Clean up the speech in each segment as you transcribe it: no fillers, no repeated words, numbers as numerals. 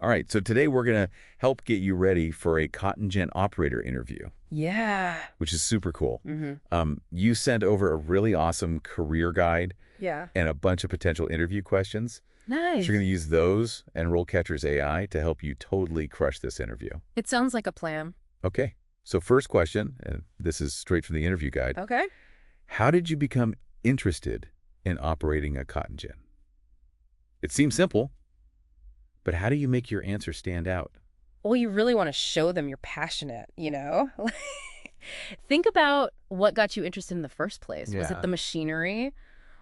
All right, so today we're going to help get you ready for a cotton gin operator interview, Yeah. which is super cool. Mm-hmm. You sent over a really awesome career guide Yeah. and a bunch of potential interview questions. So Nice. you're going to use those and RoleCatcher's AI to help you totally crush this interview. It sounds like a plan. Okay, so first question, and this is straight from the interview guide. Okay. How did you become interested in operating a cotton gin? It seems simple, but how do you make your answer stand out? Well, you really want to show them you're passionate, you know? Think about what got you interested in the first place. Was it Yeah. the machinery?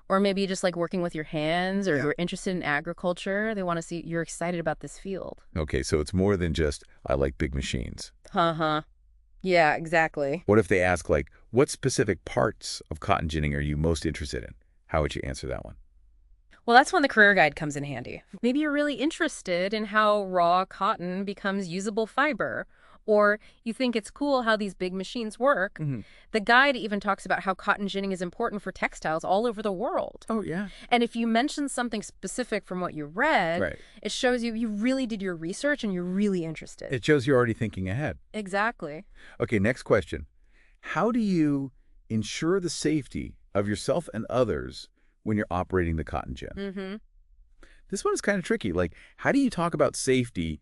Or maybe you just like working with your hands, or Yeah. you're interested in agriculture. They want to see you're excited about this field. Okay, so it's more than just, I like big machines. Uh-huh. Yeah, exactly. What if they ask, like, what specific parts of cotton ginning are you most interested in? How would you answer that one? Well, that's when the career guide comes in handy. Maybe you're really interested in how raw cotton becomes usable fiber, or you think it's cool how these big machines work. The guide even talks about how cotton ginning is important for textiles all over the world. Oh, yeah. And if you mention something specific from what you read, Right. it shows you really did your research and you're really interested. It shows you're already thinking ahead. Exactly. Okay, next question. How do you ensure the safety of yourself and others when you're operating the cotton gin? Mm-hmm. This one is kind of tricky. Like, how do you talk about safety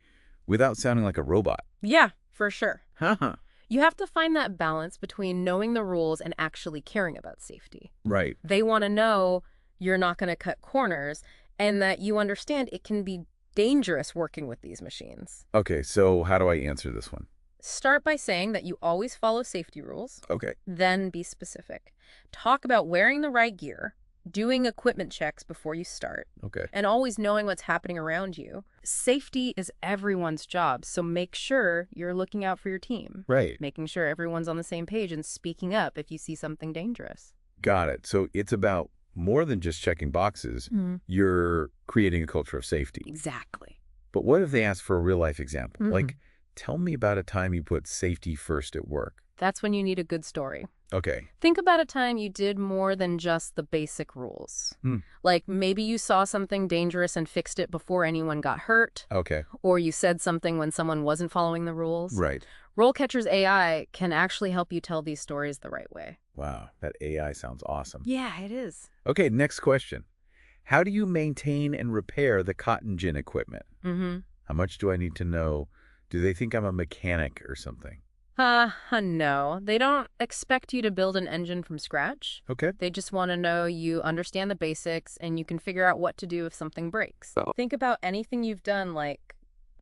without sounding like a robot? Yeah, for sure. Huh. You have to find that balance between knowing the rules and actually caring about safety. Right. They want to know you're not going to cut corners and that you understand it can be dangerous working with these machines. Okay, so how do I answer this one? Start by saying that you always follow safety rules, Okay. then be specific. Talk about wearing the right gear, doing equipment checks before you start, Okay. and always knowing what's happening around you. Safety is everyone's job, so make sure you're looking out for your team. Right. Making sure everyone's on the same page and speaking up if you see something dangerous. Got it. So it's about more than just checking boxes. You're creating a culture of safety. Exactly. But what if they ask for a real-life example? Like, tell me about a time you put safety first at work. That's when you need a good story. Okay. Think about a time you did more than just the basic rules. Like maybe you saw something dangerous and fixed it before anyone got hurt, Okay. or you said something when someone wasn't following the rules. Right. RoleCatcher's AI can actually help you tell these stories the right way. Wow, that AI sounds awesome. Yeah, it is. Okay, next question. How do you maintain and repair the cotton gin equipment? How much do I need to know? Do they think I'm a mechanic or something? No. They don't expect you to build an engine from scratch. Okay. They just want to know you understand the basics and you can figure out what to do if something breaks. Think about anything you've done, like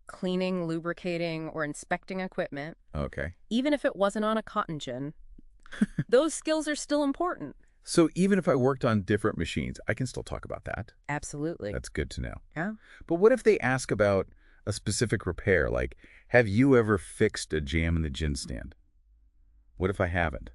cleaning, lubricating, or inspecting equipment. Okay. Even if it wasn't on a cotton gin, those skills are still important. So even if I worked on different machines, I can still talk about that. Absolutely. That's good to know. Yeah. But what if they ask about a specific repair? Like, have you ever fixed a jam in the gin stand? What if I haven't?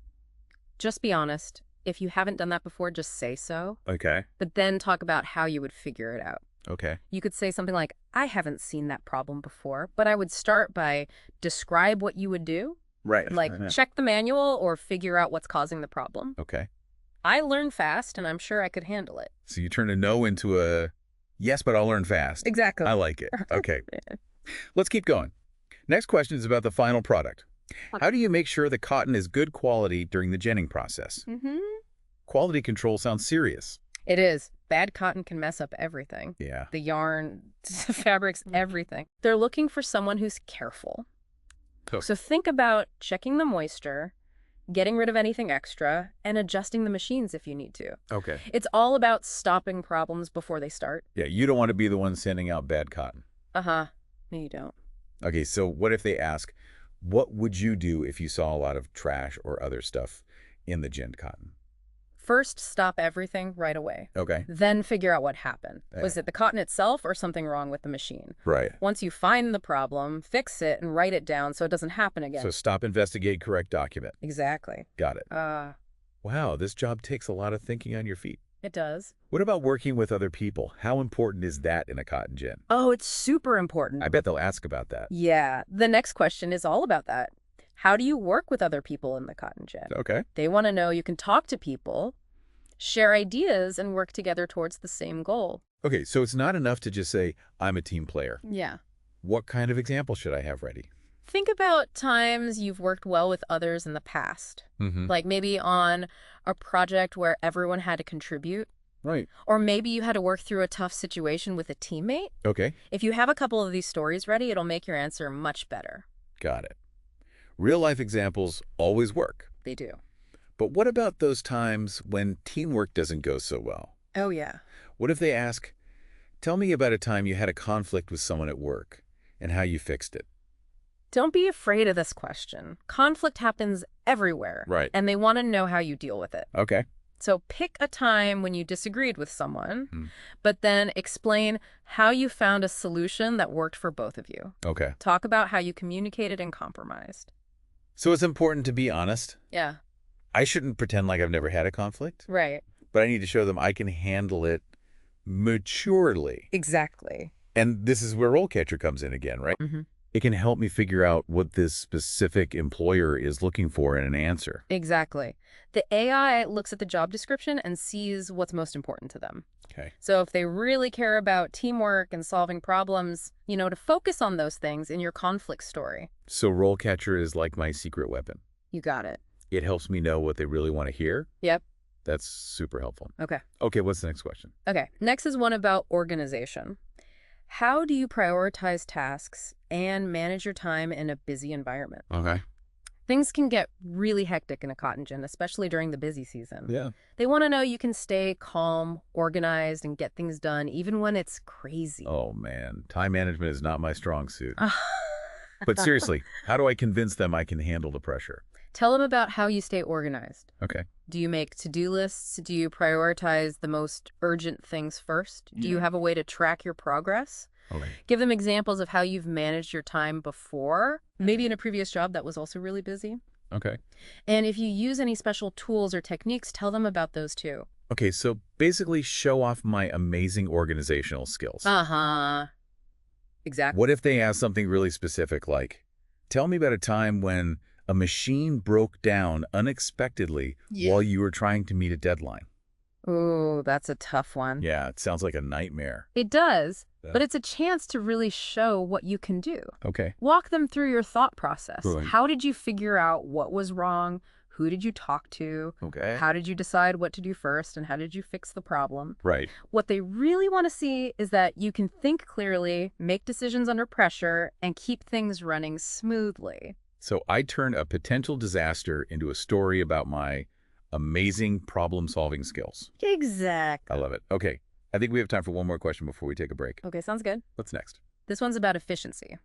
Just be honest. If you haven't done that before, just say so. Okay. But then talk about how you would figure it out. Okay. You could say something like, I haven't seen that problem before, but I would start by describe what you would do. Right. Like check the manual or figure out what's causing the problem. Okay. I learn fast and I'm sure I could handle it. So you turn a no into a yes, but I'll learn fast. Exactly. I like it. Okay. Let's keep going. Next question is about the final product. How do you make sure the cotton is good quality during the ginning process? Quality control sounds serious. It is. Bad cotton can mess up everything. Yeah. The yarn, the fabrics, everything. They're looking for someone who's careful. So think about checking the moisture, getting rid of anything extra, and adjusting the machines if you need to. Okay. It's all about stopping problems before they start. Yeah, you don't want to be the one sending out bad cotton. No, you don't. Okay, so what if they ask, what would you do if you saw a lot of trash or other stuff in the ginned cotton? First, stop everything right away. Okay. Then figure out what happened. Was it the cotton itself or something wrong with the machine? Right. Once you find the problem, fix it and write it down so it doesn't happen again. So stop, investigate, correct, document. Exactly. Got it. Wow, this job takes a lot of thinking on your feet. It does. What about working with other people? How important is that in a cotton gin? Oh, it's super important. I bet they'll ask about that. Yeah. The next question is all about that. How do you work with other people in the cotton gin? Okay. They want to know you can talk to people, share ideas, and work together towards the same goal. Okay, so it's not enough to just say, I'm a team player. Yeah. What kind of example should I have ready? Think about times you've worked well with others in the past, like maybe on a project where everyone had to contribute, Right. or maybe you had to work through a tough situation with a teammate. Okay. If you have a couple of these stories ready, it'll make your answer much better. Got it. Real-life examples always work. They do. But what about those times when teamwork doesn't go so well? Oh, yeah. What if they ask, tell me about a time you had a conflict with someone at work and how you fixed it? Don't be afraid of this question. Conflict happens everywhere. Right. And they want to know how you deal with it. Okay. So pick a time when you disagreed with someone, but then explain how you found a solution that worked for both of you. Okay. Talk about how you communicated and compromised. So it's important to be honest. Yeah. I shouldn't pretend like I've never had a conflict, Right. but I need to show them I can handle it maturely. Exactly. And this is where RoleCatcher comes in again, right? It can help me figure out what this specific employer is looking for in an answer. Exactly. The AI looks at the job description and sees what's most important to them. Okay. So if they really care about teamwork and solving problems, to focus on those things in your conflict story. So RoleCatcher is like my secret weapon. You got it. It helps me know what they really want to hear. Yep. That's super helpful. Okay. Okay, what's the next question? Okay. Next is one about organization. How do you prioritize tasks and manage your time in a busy environment? Okay. Things can get really hectic in a cotton gin, especially during the busy season. Yeah. They want to know you can stay calm, organized, and get things done even when it's crazy. Oh, man. Time management is not my strong suit. But seriously, how do I convince them I can handle the pressure? Tell them about how you stay organized. Okay. Do you make to-do lists? Do you prioritize the most urgent things first? Do you have a way to track your progress? Okay. Give them examples of how you've managed your time before, maybe in a previous job that was also really busy. Okay. And if you use any special tools or techniques, tell them about those too. Okay, so basically show off my amazing organizational skills. Uh-huh. Exactly. What if they ask something really specific like, tell me about a time when a machine broke down unexpectedly while you were trying to meet a deadline? Ooh, that's a tough one. Yeah, it sounds like a nightmare. It does, but it's a chance to really show what you can do. Okay. Walk them through your thought process. Right. How did you figure out what was wrong? Who did you talk to? Okay. How did you decide what to do first? And how did you fix the problem? Right. What they really want to see is that you can think clearly, make decisions under pressure, and keep things running smoothly. So I turn a potential disaster into a story about my amazing problem-solving skills. Exactly. I love it. Okay. I think we have time for one more question before we take a break. Okay, sounds good. What's next? This one's about efficiency.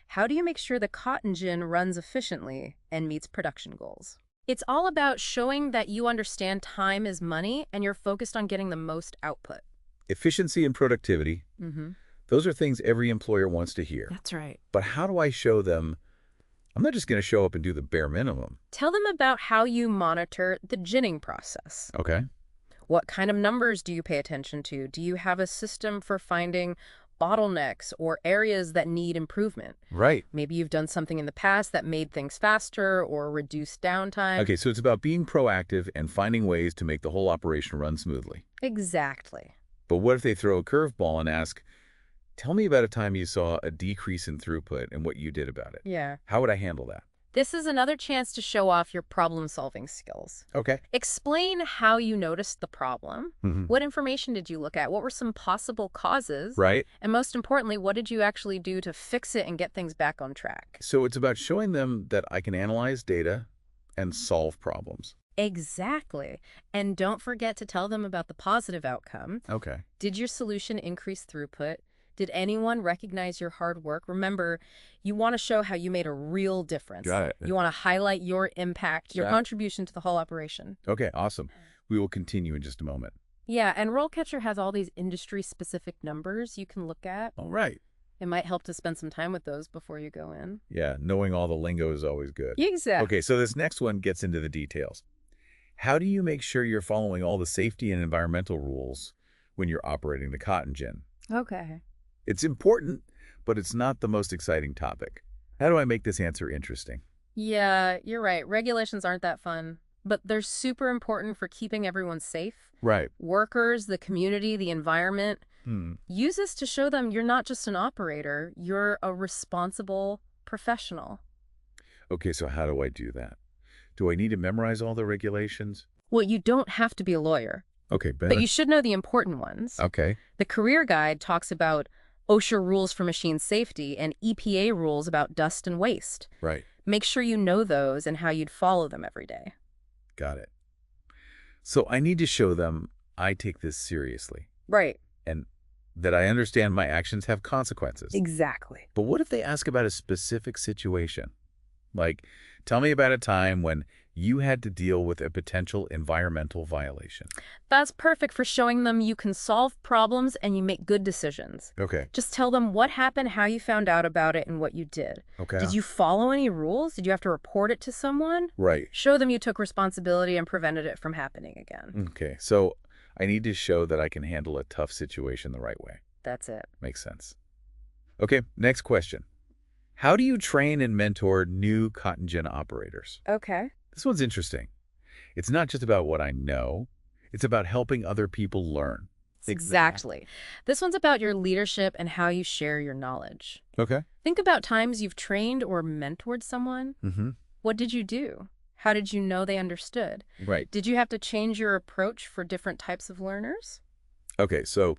How do you make sure the cotton gin runs efficiently and meets production goals? It's all about showing that you understand time is money and you're focused on getting the most output. Efficiency and productivity. Those are things every employer wants to hear. That's right. But how do I show them I'm not just going to show up and do the bare minimum? Tell them about how you monitor the ginning process. Okay. What kind of numbers do you pay attention to? Do you have a system for finding bottlenecks or areas that need improvement? Right. Maybe you've done something in the past that made things faster or reduced downtime. Okay, so it's about being proactive and finding ways to make the whole operation run smoothly. Exactly. But what if they throw a curveball and ask, tell me about a time you saw a decrease in throughput and what you did about it? Yeah. How would I handle that? This is another chance to show off your problem-solving skills. Okay. Explain how you noticed the problem. What information did you look at? What were some possible causes? Right. And most importantly, what did you actually do to fix it and get things back on track? So it's about showing them that I can analyze data and solve problems. Exactly. And don't forget to tell them about the positive outcome. Okay. Did your solution increase throughput? Did anyone recognize your hard work? Remember, you want to show how you made a real difference. Got it. You want to highlight your impact, your contribution to the whole operation. Okay, awesome. We will continue in just a moment. Yeah, and RoleCatcher has all these industry-specific numbers you can look at. All right. It might help to spend some time with those before you go in. Yeah, knowing all the lingo is always good. Exactly. Okay, so this next one gets into the details. How do you make sure you're following all the safety and environmental rules when you're operating the cotton gin? Okay. It's important, but it's not the most exciting topic. How do I make this answer interesting? Yeah, you're right. Regulations aren't that fun, but they're super important for keeping everyone safe. Right. Workers, the community, the environment. Use this to show them you're not just an operator, you're a responsible professional. Okay, so how do I do that? Do I need to memorize all the regulations? Well, you don't have to be a lawyer, Okay, but better. you should know the important ones. Okay. The career guide talks about OSHA rules for machine safety and EPA rules about dust and waste. Right. Make sure you know those and how you'd follow them every day. Got it. So I need to show them I take this seriously Right. and that I understand my actions have consequences. Exactly. But what if they ask about a specific situation? Like, tell me about a time when you had to deal with a potential environmental violation. That's perfect for showing them you can solve problems and you make good decisions. Okay. Just tell them what happened, how you found out about it, and what you did. Okay. Did you follow any rules? Did you have to report it to someone? Right. Show them you took responsibility and prevented it from happening again. Okay. So I need to show that I can handle a tough situation the right way. That's it. Makes sense. Okay, next question. How do you train and mentor new cotton gin operators? Okay. This one's interesting. It's not just about what I know. It's about helping other people learn. Exactly. This one's about your leadership and how you share your knowledge. Okay. Think about times you've trained or mentored someone. Mm-hmm. What did you do? How did you know they understood? Right. Did you have to change your approach for different types of learners? Okay, so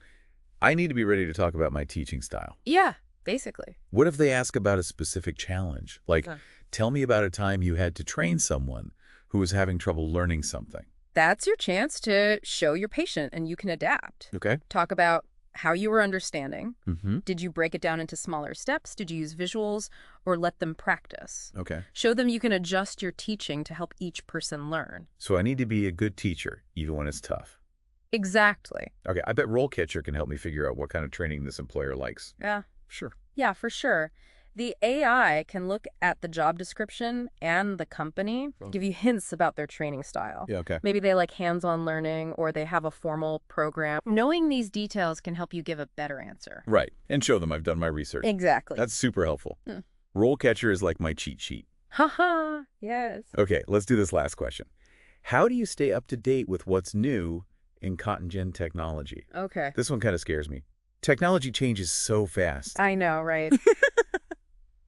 I need to be ready to talk about my teaching style. Yeah, basically. What if they ask about a specific challenge? Like, Okay. tell me about a time you had to train someone who was having trouble learning something. That's your chance to show you're patient and you can adapt. Okay. Talk about how you were understanding. Mm-hmm. Did you break it down into smaller steps? Did you use visuals or let them practice? Okay. Show them you can adjust your teaching to help each person learn. So I need to be a good teacher, even when it's tough. Exactly. Okay, I bet RoleCatcher can help me figure out what kind of training this employer likes. Yeah. Sure. Yeah, for sure. The AI can look at the job description and the company, give you hints about their training style. Yeah, okay. Maybe they like hands-on learning or they have a formal program. Knowing these details can help you give a better answer. Right, and show them I've done my research. Exactly. That's super helpful. RoleCatcher is like my cheat sheet. Haha, yes. Okay, let's do this last question. How do you stay up to date with what's new in cotton gin technology? Okay. This one kind of scares me. Technology changes so fast. I know, right?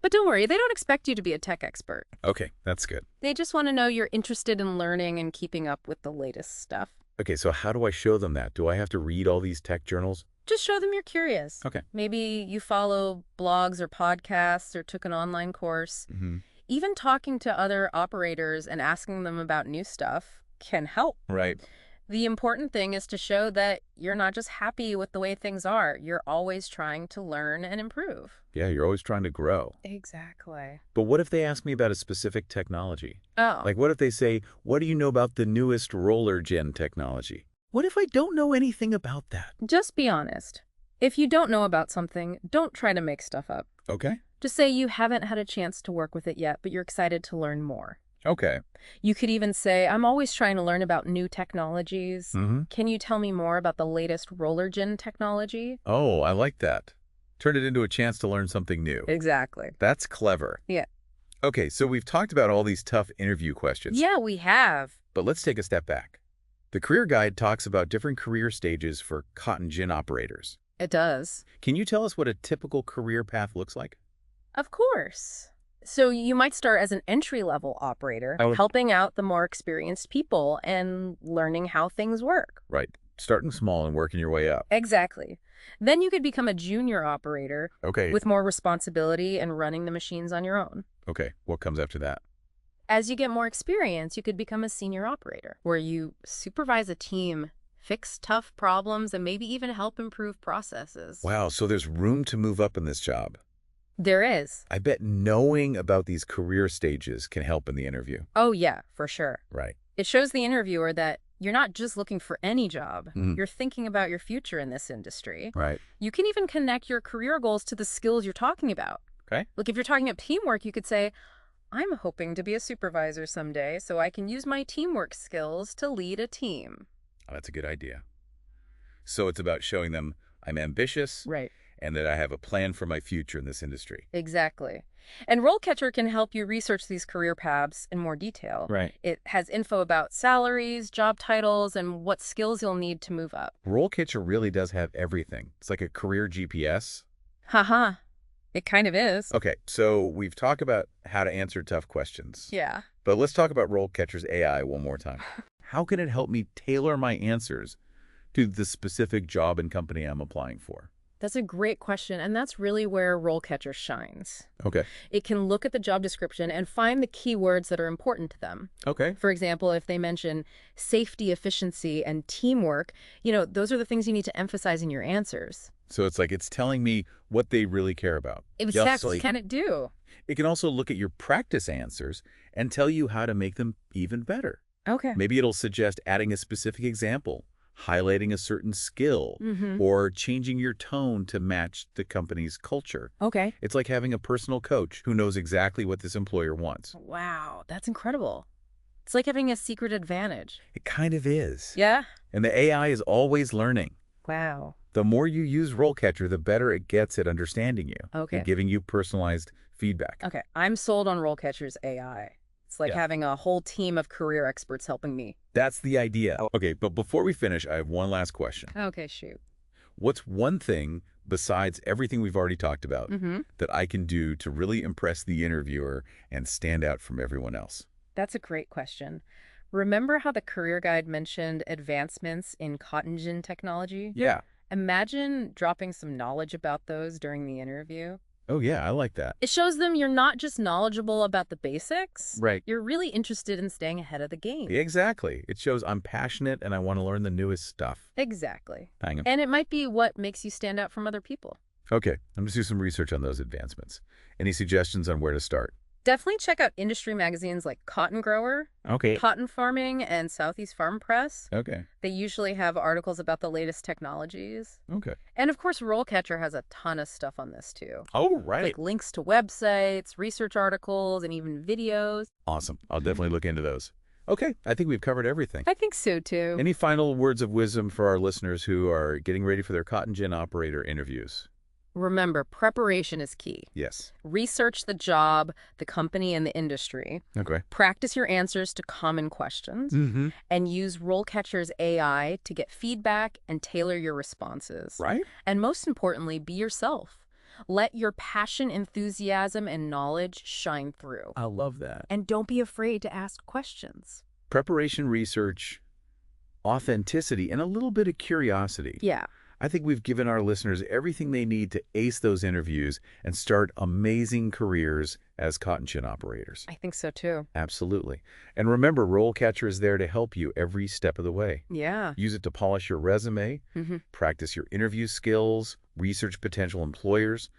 But don't worry, they don't expect you to be a tech expert. Okay, that's good. They just want to know you're interested in learning and keeping up with the latest stuff. Okay, so how do I show them that? Do I have to read all these tech journals? Just show them you're curious. Okay. Maybe you follow blogs or podcasts or took an online course. Mm-hmm. Even talking to other operators and asking them about new stuff can help. Right. The important thing is to show that you're not just happy with the way things are. You're always trying to learn and improve. Yeah, you're always trying to grow. Exactly. But what if they ask me about a specific technology? Oh. Like, what if they say, what do you know about the newest roller gen technology? What if I don't know anything about that? Just be honest. If you don't know about something, don't try to make stuff up. Okay. Just say you haven't had a chance to work with it yet, but you're excited to learn more. Okay. You could even say, I'm always trying to learn about new technologies. Mm-hmm. Can you tell me more about the latest roller gen technology? Oh, I like that. Turn it into a chance to learn something new. Exactly. That's clever. Yeah. Okay, so we've talked about all these tough interview questions. Yeah, we have. But let's take a step back. The career guide talks about different career stages for cotton gin operators. It does. Can you tell us what a typical career path looks like? Of course. So you might start as an entry-level operator, helping out the more experienced people and learning how things work. Right. Starting small and working your way up. Exactly. Then you could become a junior operator Okay. with more responsibility and running the machines on your own. Okay. What comes after that? As you get more experience, you could become a senior operator, where you supervise a team, fix tough problems, and maybe even help improve processes. Wow, so there's room to move up in this job. There is. I bet knowing about these career stages can help in the interview. Oh, yeah, for sure. Right. It shows the interviewer that you're not just looking for any job. You're thinking about your future in this industry. Right. You can even connect your career goals to the skills you're talking about. Okay. Like if you're talking about teamwork, you could say, I'm hoping to be a supervisor someday so I can use my teamwork skills to lead a team. Oh, that's a good idea. So it's about showing them I'm ambitious. Right. and that I have a plan for my future in this industry. Exactly. And RoleCatcher can help you research these career paths in more detail. Right. It has info about salaries, job titles, and what skills you'll need to move up. RoleCatcher really does have everything. It's like a career GPS. Haha. It kind of is. Okay, so we've talked about how to answer tough questions. Yeah. But let's talk about RoleCatcher's AI one more time. How can it help me tailor my answers to the specific job and company I'm applying for? That's a great question, and that's really where RoleCatcher shines. Okay. It can look at the job description and find the keywords that are important to them. Okay. For example, if they mention safety, efficiency, and teamwork, those are the things you need to emphasize in your answers. So it's like it's telling me what they really care about. Exactly. Can it do? It can also look at your practice answers and tell you how to make them even better. Okay. Maybe it'll suggest adding a specific example, highlighting a certain skill, or changing your tone to match the company's culture. Okay. It's like having a personal coach who knows exactly what this employer wants. Wow, that's incredible. It's like having a secret advantage. It kind of is. Yeah? And the AI is always learning. Wow. The more you use RoleCatcher, the better it gets at understanding you and giving you personalized feedback. Okay, I'm sold on RoleCatcher's AI. It's like having a whole team of career experts helping me. That's the idea. Okay, but before we finish, I have one last question. Okay, shoot. What's one thing besides everything we've already talked about that I can do to really impress the interviewer and stand out from everyone else? That's a great question. Remember how the career guide mentioned advancements in cotton gin technology? Yeah. Imagine dropping some knowledge about those during the interview. Oh, yeah, I like that. It shows them you're not just knowledgeable about the basics. Right. You're really interested in staying ahead of the game. Exactly. It shows I'm passionate and I want to learn the newest stuff. Exactly. Hang on. And it might be what makes you stand out from other people. Okay, I'm going to do some research on those advancements. Any suggestions on where to start? Definitely check out industry magazines like Cotton Grower, Okay. Cotton Farming, and Southeast Farm Press. Okay. They usually have articles about the latest technologies. Okay. And of course, RoleCatcher has a ton of stuff on this too. Oh, right. Like links to websites, research articles, and even videos. Awesome. I'll definitely look into those. Okay, I think we've covered everything. I think so too. Any final words of wisdom for our listeners who are getting ready for their cotton gin operator interviews? Remember, preparation is key. Yes. Research the job, the company, and the industry. Okay. Practice your answers to common questions. And use RoleCatcher's AI to get feedback and tailor your responses. Right. And most importantly, be yourself. Let your passion, enthusiasm, and knowledge shine through. I love that. And don't be afraid to ask questions. Preparation, research, authenticity, and a little bit of curiosity. Yeah. I think we've given our listeners everything they need to ace those interviews and start amazing careers as cotton gin operators. I think so too. Absolutely. And remember, RoleCatcher is there to help you every step of the way. Yeah. Use it to polish your resume, practice your interview skills, research potential employers,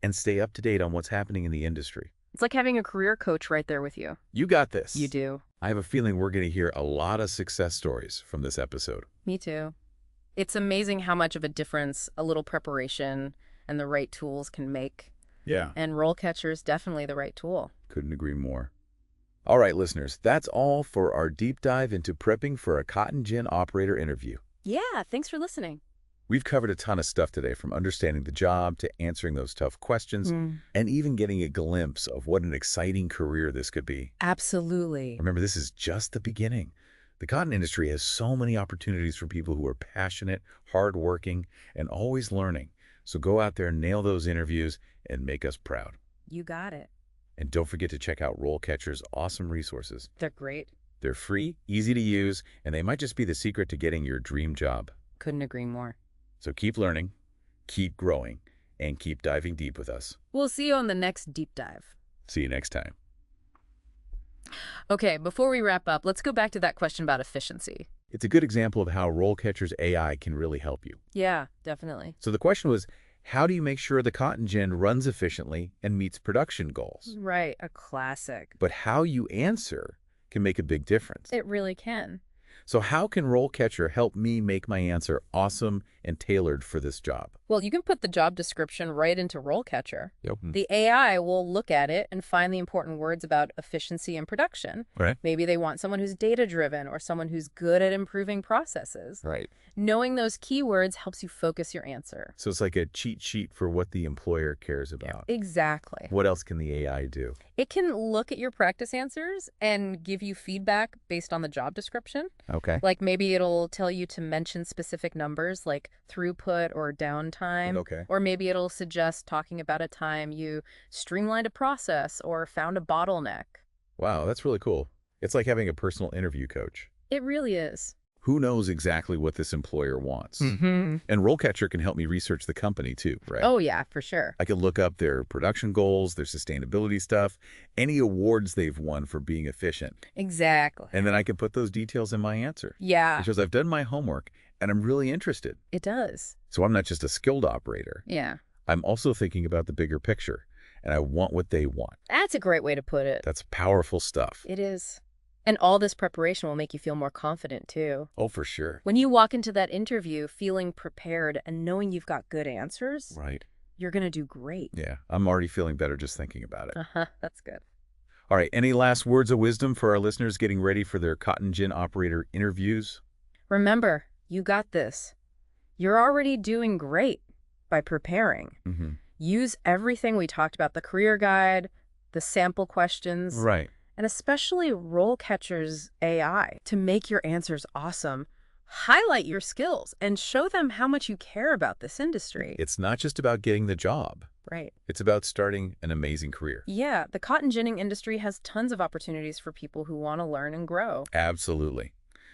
and stay up to date on what's happening in the industry. It's like having a career coach right there with you. You got this. You do. I have a feeling we're going to hear a lot of success stories from this episode. Me too. It's amazing how much of a difference a little preparation and the right tools can make. Yeah. And RoleCatcher is definitely the right tool. Couldn't agree more. All right, listeners, that's all for our deep dive into prepping for a cotton gin operator interview. Yeah, thanks for listening. We've covered a ton of stuff today, from understanding the job to answering those tough questions and even getting a glimpse of what an exciting career this could be. Absolutely. Remember, this is just the beginning. The cotton industry has so many opportunities for people who are passionate, hardworking, and always learning. So go out there, nail those interviews, and make us proud. You got it. And don't forget to check out RoleCatcher's awesome resources. They're great. They're free, easy to use, and they might just be the secret to getting your dream job. Couldn't agree more. So keep learning, keep growing, and keep diving deep with us. We'll see you on the next deep dive. See you next time. Okay, before we wrap up, let's go back to that question about efficiency. It's a good example of how RoleCatcher's AI can really help you. Yeah, definitely. So the question was, how do you make sure the cotton gin runs efficiently and meets production goals? Right, a classic. But how you answer can make a big difference. It really can. So how can RoleCatcher help me make my answer awesome and tailored for this job? Well, you can put the job description right into RoleCatcher. Yep. The AI will look at it and find the important words about efficiency and production. Right. Maybe they want someone who's data-driven or someone who's good at improving processes. Right. Knowing those keywords helps you focus your answer. So it's like a cheat sheet for what the employer cares about. Exactly. What else can the AI do? It can look at your practice answers and give you feedback based on the job description. Okay. Like maybe it'll tell you to mention specific numbers like throughput or downtime. Okay. Or maybe it'll suggest talking about a time you streamlined a process or found a bottleneck. Wow, that's really cool. It's like having a personal interview coach. It really is. Who knows exactly what this employer wants? And RoleCatcher can help me research the company too, right? Oh, yeah, for sure. I could look up their production goals, their sustainability stuff, any awards they've won for being efficient. Exactly. And then I can put those details in my answer. Yeah, It shows I've done my homework and I'm really interested. it does. So I'm not just a skilled operator. Yeah. I'm also thinking about the bigger picture, and I want what they want. That's a great way to put it. That's powerful stuff. It is. And all this preparation will make you feel more confident, too. Oh, for sure. When you walk into that interview feeling prepared and knowing you've got good answers, Right. you're going to do great. Yeah, I'm already feeling better just thinking about it. That's good. All right, any last words of wisdom for our listeners getting ready for their cotton gin operator interviews? Remember, you got this. You're already doing great by preparing. Use everything we talked about, the career guide, the sample questions, Right. and especially RoleCatcher's AI to make your answers awesome. Highlight your skills and show them how much you care about this industry. It's not just about getting the job. Right. It's about starting an amazing career. Yeah, the cotton ginning industry has tons of opportunities for people who want to learn and grow. Absolutely.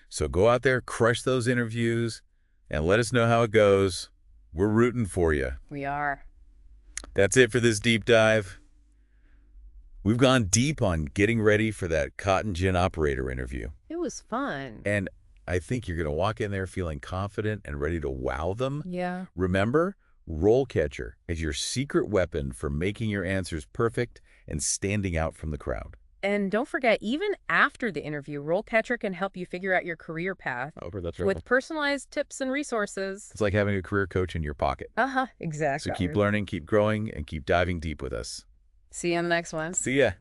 So go out there, crush those interviews, and let us know how it goes. We're rooting for you. We are. That's it for this deep dive. We've gone deep on getting ready for that cotton gin operator interview. It was fun. And I think you're going to walk in there feeling confident and ready to wow them. Yeah. Remember, RoleCatcher is your secret weapon for making your answers perfect and standing out from the crowd. And don't forget, even after the interview, RoleCatcher can help you figure out your career path That's right. with personalized tips and resources. It's like having a career coach in your pocket. Exactly. So keep learning, keep growing, and keep diving deep with us. See you on the next one. See ya.